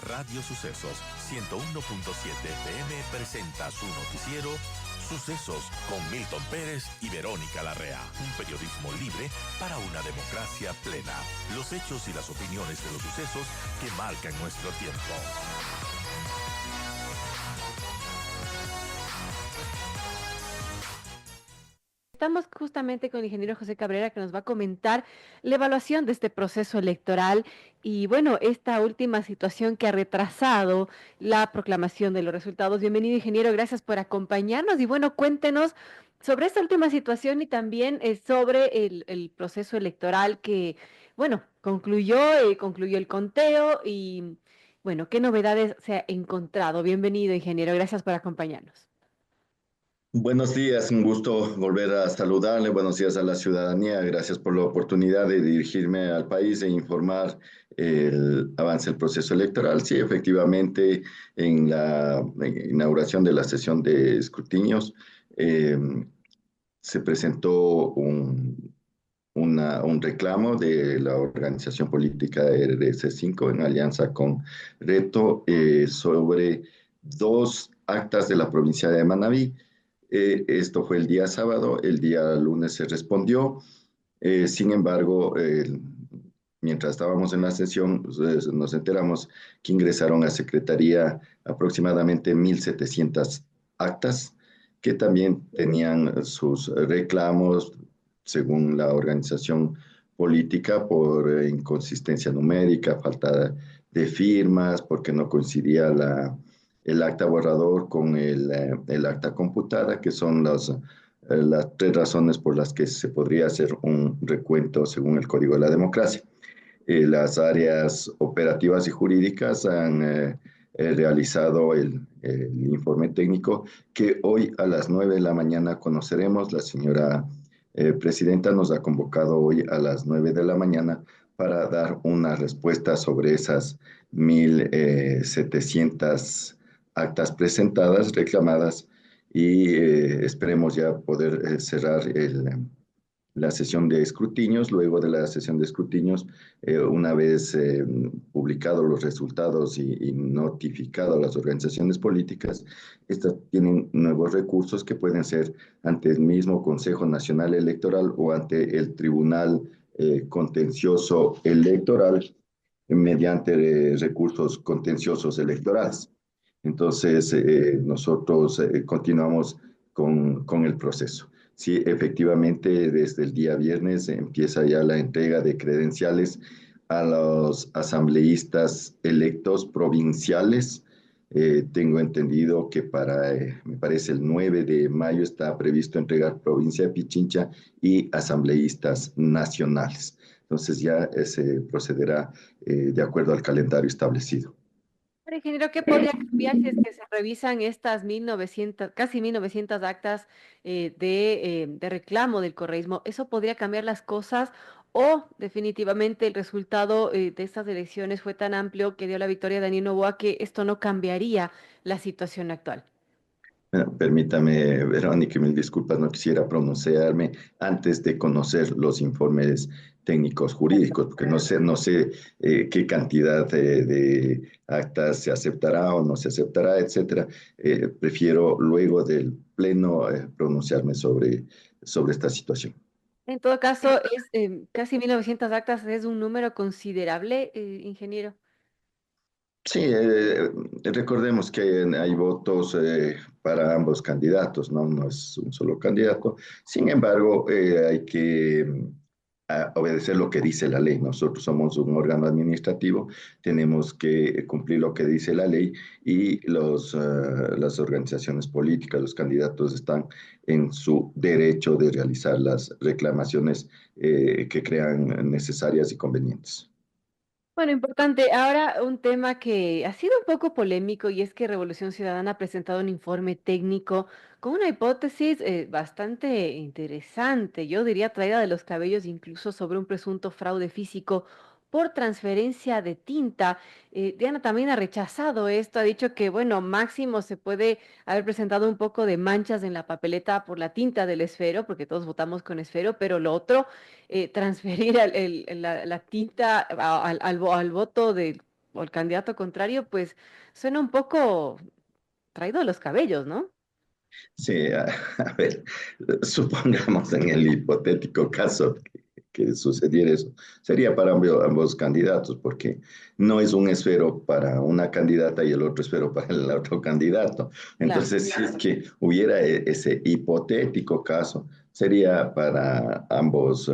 Radio Sucesos 101.7 FM presenta su noticiero Sucesos con Milton Pérez y Verónica Larrea. Un periodismo libre para una democracia plena. Los hechos y las opiniones de los sucesos que marcan nuestro tiempo. Estamos justamente con el ingeniero José Cabrera, que nos va a comentar la evaluación de este proceso electoral y, bueno, esta última situación que ha retrasado la proclamación de los resultados. Bienvenido, ingeniero, gracias por acompañarnos y, bueno, cuéntenos sobre esta última situación y también sobre el proceso electoral que, bueno, concluyó el conteo y, bueno, ¿qué novedades se ha encontrado? Bienvenido, ingeniero, gracias por acompañarnos. Buenos días, un gusto volver a saludarle. Buenos días a la ciudadanía. Gracias por la oportunidad de dirigirme al país e informar el avance del proceso electoral. Sí, efectivamente, en la inauguración de la sesión de escrutinios eh, se presentó un reclamo de la organización política RDC5 en alianza con Reto sobre dos actas de la provincia de Manabí. Esto fue el día sábado, el día lunes se respondió. Sin embargo, mientras estábamos en la sesión, pues, nos enteramos que ingresaron a Secretaría aproximadamente 1.700 actas que también tenían sus reclamos, según la organización política, por inconsistencia numérica, falta de firmas, porque no coincidía el acta borrador con el acta computada, que son las tres razones por las que se podría hacer un recuento según el Código de la Democracia. Las áreas operativas y jurídicas han realizado el informe técnico que hoy a las 9 de la mañana conoceremos. La señora presidenta nos ha convocado hoy a las 9 de la mañana para dar una respuesta sobre esas 1.700 actas presentadas, reclamadas, y esperemos ya poder cerrar la sesión de escrutinios. Luego de la sesión de escrutinios, una vez publicados los resultados y notificado a las organizaciones políticas, estas tienen nuevos recursos que pueden ser ante el mismo Consejo Nacional Electoral o ante el Tribunal Contencioso Electoral mediante recursos contenciosos electorales. Entonces, nosotros continuamos con el proceso. Sí, efectivamente, desde el día viernes empieza ya la entrega de credenciales a los asambleístas electos provinciales. Tengo entendido que me parece, el 9 de mayo está previsto entregar provincia de Pichincha y asambleístas nacionales. Entonces ya se procederá de acuerdo al calendario establecido. Pero, ingeniero, ¿qué podría cambiar si es que se revisan estas 1900, casi 1900 actas de reclamo del correísmo? ¿Eso podría cambiar las cosas o definitivamente el resultado de estas elecciones fue tan amplio que dio la victoria a Daniel Noboa que esto no cambiaría la situación actual? Permítame, Verónica, mil disculpas, no quisiera pronunciarme antes de conocer los informes técnicos jurídicos, porque no sé qué cantidad de actas se aceptará o no se aceptará, etcétera. Prefiero luego del pleno pronunciarme sobre esta situación. En todo caso, casi 1900 actas es un número considerable, ingeniero. Sí, recordemos que hay votos para ambos candidatos, ¿no? No es un solo candidato. Sin embargo, hay que obedecer lo que dice la ley. Nosotros somos un órgano administrativo, tenemos que cumplir lo que dice la ley y las organizaciones políticas, los candidatos están en su derecho de realizar las reclamaciones que crean necesarias y convenientes. Bueno, importante. Ahora un tema que ha sido un poco polémico y es que Revolución Ciudadana ha presentado un informe técnico con una hipótesis bastante interesante, yo diría traída de los cabellos incluso sobre un presunto fraude físico por transferencia de tinta. Diana también ha rechazado esto, ha dicho que, bueno, máximo se puede haber presentado un poco de manchas en la papeleta por la tinta del esfero, porque todos votamos con esfero, pero lo otro transferir la tinta al voto o el candidato contrario, pues suena un poco traído de los cabellos, ¿no? Sí, a ver, supongamos en el hipotético caso que sucediera eso, sería para ambos candidatos, porque no es un esfero para una candidata y el otro esfero para el otro candidato. Claro. Entonces, si es que hubiera ese hipotético caso, sería para ambos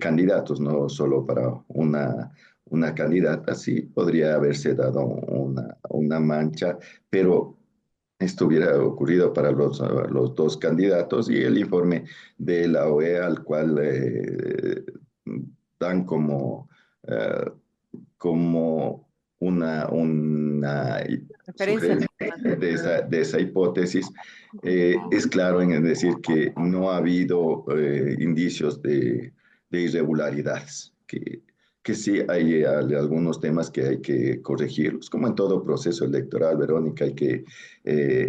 candidatos, no solo para una candidata. Sí, podría haberse dado una mancha, pero esto hubiera ocurrido para los dos candidatos y el informe de la OEA al cual dan eh, como una Referencia. sugerencia de esa hipótesis, es claro en decir que no ha habido indicios de irregularidades, que sí hay algunos temas que hay que corregirlos, como en todo proceso electoral, Verónica,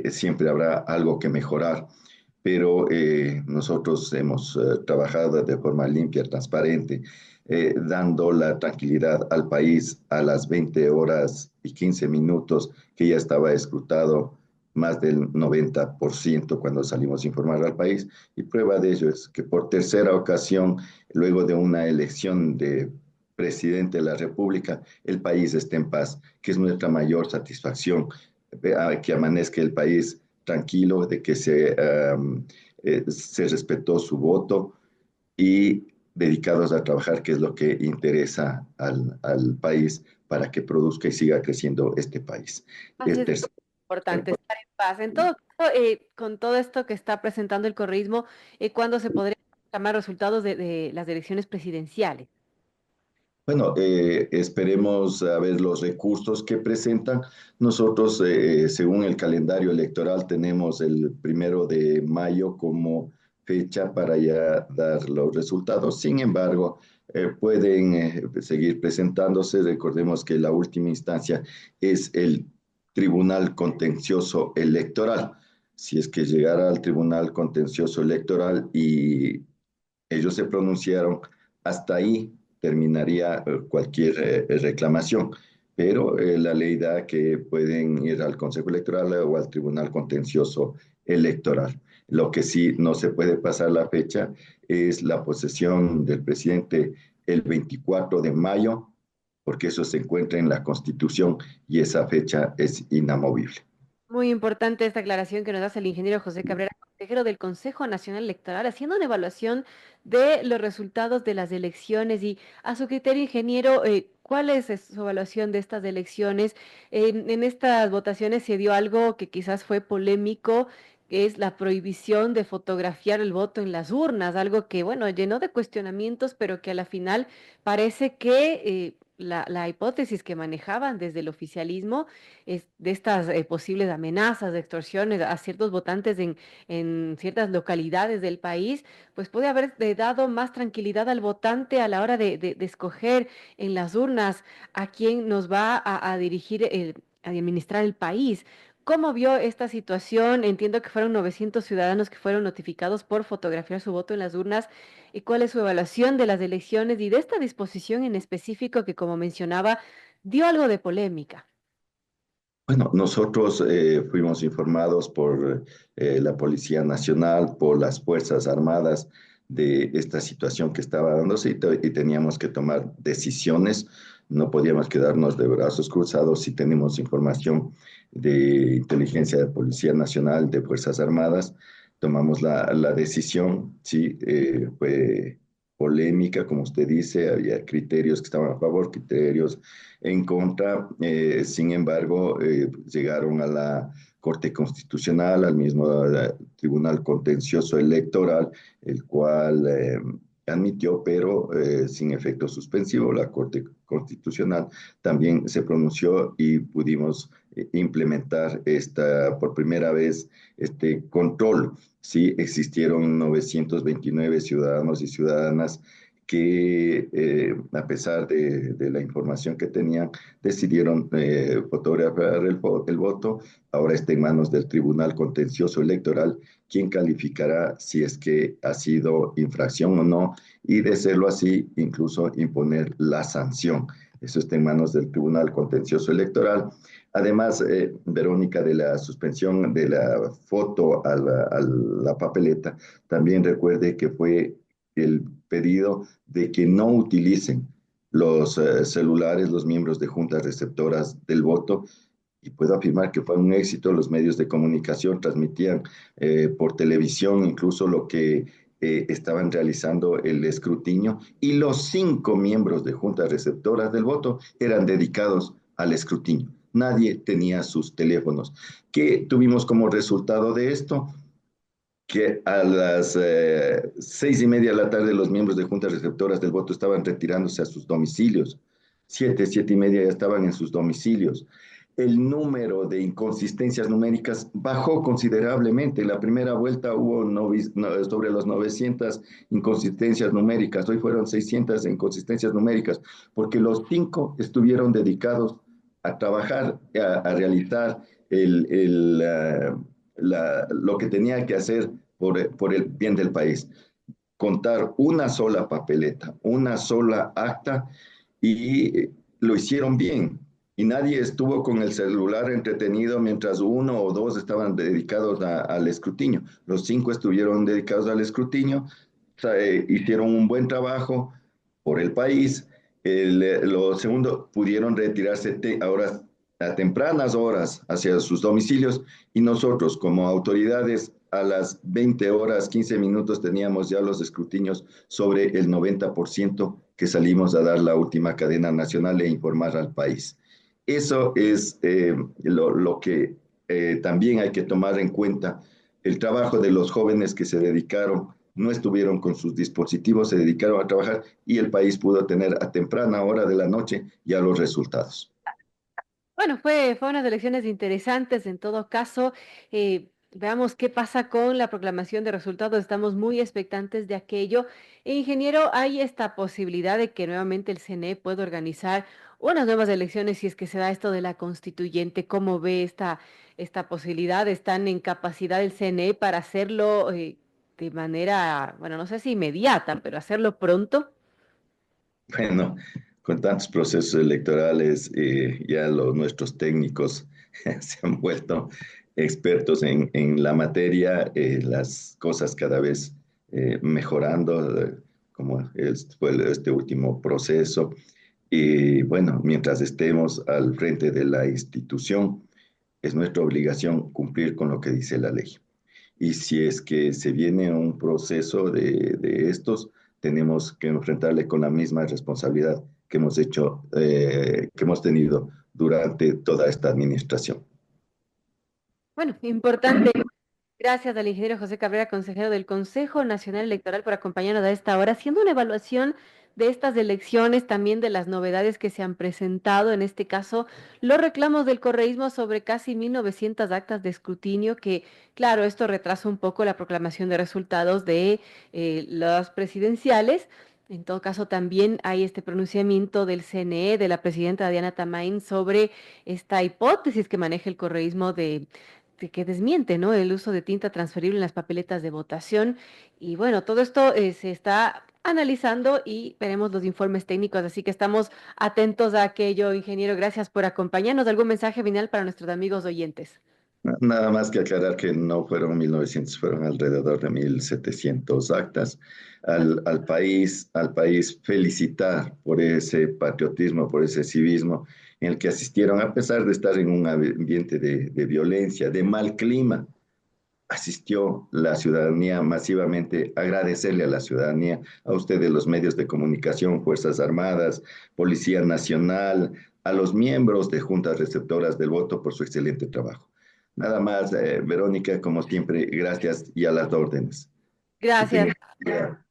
siempre habrá algo que mejorar, pero nosotros hemos trabajado de forma limpia, transparente, dando la tranquilidad al país a las 20 horas y 15 minutos que ya estaba escrutado más del 90% cuando salimos a informar al país. Y prueba de ello es que por tercera ocasión, luego de una elección de presidente de la República, el país está en paz, que es nuestra mayor satisfacción, que amanezca el país tranquilo, de que se respetó su voto y dedicados a trabajar, que es lo que interesa al país para que produzca y siga creciendo este país. Así es Este, importante estar en paz. En todo caso, con todo esto que está presentando el correísmo, ¿cuándo se podría llamar resultados de las elecciones presidenciales? bueno, esperemos a ver los recursos que presentan. Nosotros, según el calendario electoral, tenemos el 1 de mayo como fecha para ya dar los resultados. Sin embargo, pueden seguir presentándose. Recordemos que la última instancia es el Tribunal Contencioso Electoral. Si es que llegara al Tribunal Contencioso Electoral y ellos se pronunciaron, hasta ahí terminaría cualquier reclamación, pero la ley da que pueden ir al Consejo Electoral o al Tribunal Contencioso Electoral. Lo que sí no se puede pasar la fecha es la posesión del presidente el 24 de mayo, porque eso se encuentra en la Constitución y esa fecha es inamovible. Muy importante esta aclaración que nos hace el ingeniero José Cabrera, consejero del Consejo Nacional Electoral, haciendo una evaluación de los resultados de las elecciones y a su criterio, ingeniero, ¿cuál es su evaluación de estas elecciones? En estas votaciones se dio algo que quizás fue polémico, que es la prohibición de fotografiar el voto en las urnas, algo que, bueno, llenó de cuestionamientos, pero que a la final parece que la hipótesis que manejaban desde el oficialismo de estas posibles amenazas de extorsiones a ciertos votantes en ciertas localidades del país, pues puede haber dado más tranquilidad al votante a la hora de escoger en las urnas a quién nos va a dirigir, a administrar el país. ¿Cómo vio esta situación? Entiendo que fueron 900 ciudadanos que fueron notificados por fotografiar su voto en las urnas. ¿Y cuál es su evaluación de las elecciones y de esta disposición en específico que, como mencionaba, dio algo de polémica? Bueno, nosotros fuimos informados por la Policía Nacional, por las Fuerzas Armadas de esta situación que estaba dándose y teníamos que tomar decisiones. No podíamos quedarnos de brazos cruzados si tenemos información de inteligencia de Policía Nacional, de Fuerzas Armadas. Tomamos la decisión, sí, fue polémica, como usted dice, había criterios que estaban a favor, criterios en contra. Sin embargo, llegaron a la Corte Constitucional, al mismo Tribunal Contencioso Electoral, el cual admitió, pero sin efecto suspensivo. La Corte Constitucional también se pronunció y pudimos implementar por primera vez este control. Sí, existieron 929 ciudadanos y ciudadanas que a pesar de la información que tenían, decidieron fotografiar el voto. Ahora está en manos del Tribunal Contencioso Electoral, quien calificará si es que ha sido infracción o no, y de serlo así, incluso imponer la sanción. Eso está en manos del Tribunal Contencioso Electoral. Además, Verónica, de la suspensión de la foto a la papeleta, también recuerde que fue el pedido de que no utilicen los celulares, los miembros de juntas receptoras del voto, y puedo afirmar que fue un éxito. Los medios de comunicación transmitían por televisión incluso lo que estaban realizando el escrutinio, y los 5 miembros de juntas receptoras del voto eran dedicados al escrutinio. Nadie tenía sus teléfonos. ¿Qué tuvimos como resultado de esto? Que a las 6:30 de la tarde los miembros de juntas receptoras del voto estaban retirándose a sus domicilios. 7:30 ya estaban en sus domicilios. El número de inconsistencias numéricas bajó considerablemente. En la primera vuelta hubo sobre los 900 inconsistencias numéricas. Hoy fueron 600 inconsistencias numéricas, porque los 5 estuvieron dedicados a trabajar, a realizar lo que tenía que hacer por el bien del país. Contar una sola papeleta, una sola acta, y lo hicieron bien. Y nadie estuvo con el celular entretenido mientras uno o dos estaban dedicados al escrutinio. Los 5 estuvieron dedicados al escrutinio, hicieron un buen trabajo por el país. Lo segundo, pudieron retirarse ahora a tempranas horas hacia sus domicilios, y nosotros como autoridades a las 20 horas 15 minutos teníamos ya los escrutinios sobre el 90%, que salimos a dar la última cadena nacional e informar al país. Eso es lo que también hay que tomar en cuenta. El trabajo de los jóvenes que se dedicaron, no estuvieron con sus dispositivos, se dedicaron a trabajar, y el país pudo tener a temprana hora de la noche ya los resultados. Bueno, fue unas elecciones interesantes en todo caso. Veamos qué pasa con la proclamación de resultados. Estamos muy expectantes de aquello. Ingeniero, ¿hay esta posibilidad de que nuevamente el CNE pueda organizar unas nuevas elecciones si es que se da esto de la constituyente? ¿Cómo ve esta posibilidad? ¿Están en capacidad el CNE para hacerlo de manera, bueno, no sé si inmediata, pero hacerlo pronto? Bueno, con tantos procesos electorales, ya nuestros técnicos se han vuelto expertos en la materia, las cosas cada vez mejorando, como fue este último proceso. Y bueno, mientras estemos al frente de la institución, es nuestra obligación cumplir con lo que dice la ley. Y si es que se viene un proceso de estos, tenemos que enfrentarle con la misma responsabilidad que hemos hecho, que hemos tenido durante toda esta administración. Bueno, importante. Gracias al ingeniero José Cabrera, consejero del Consejo Nacional Electoral, por acompañarnos a esta hora, haciendo una evaluación de estas elecciones, también de las novedades que se han presentado, en este caso, los reclamos del correísmo sobre casi 1.900 actas de escrutinio, que, claro, esto retrasa un poco la proclamación de resultados de las presidenciales. En todo caso, también hay este pronunciamiento del CNE, de la presidenta Diana Tamain, sobre esta hipótesis que maneja el correísmo que desmiente, ¿no? El uso de tinta transferible en las papeletas de votación. Y bueno, todo esto se está analizando y veremos los informes técnicos, así que estamos atentos a aquello, ingeniero. Gracias por acompañarnos. ¿Algún mensaje final para nuestros amigos oyentes? Nada más que aclarar que no fueron 1900, fueron alrededor de 1700 actas. Al país felicitar por ese patriotismo, por ese civismo en el que asistieron, a pesar de estar en un ambiente de violencia, de mal clima. Asistió la ciudadanía masivamente. Agradecerle a la ciudadanía, a ustedes los medios de comunicación, Fuerzas Armadas, Policía Nacional, a los miembros de juntas receptoras del voto por su excelente trabajo. Nada más, Verónica, como siempre, gracias y a las órdenes. Que Gracias. tengan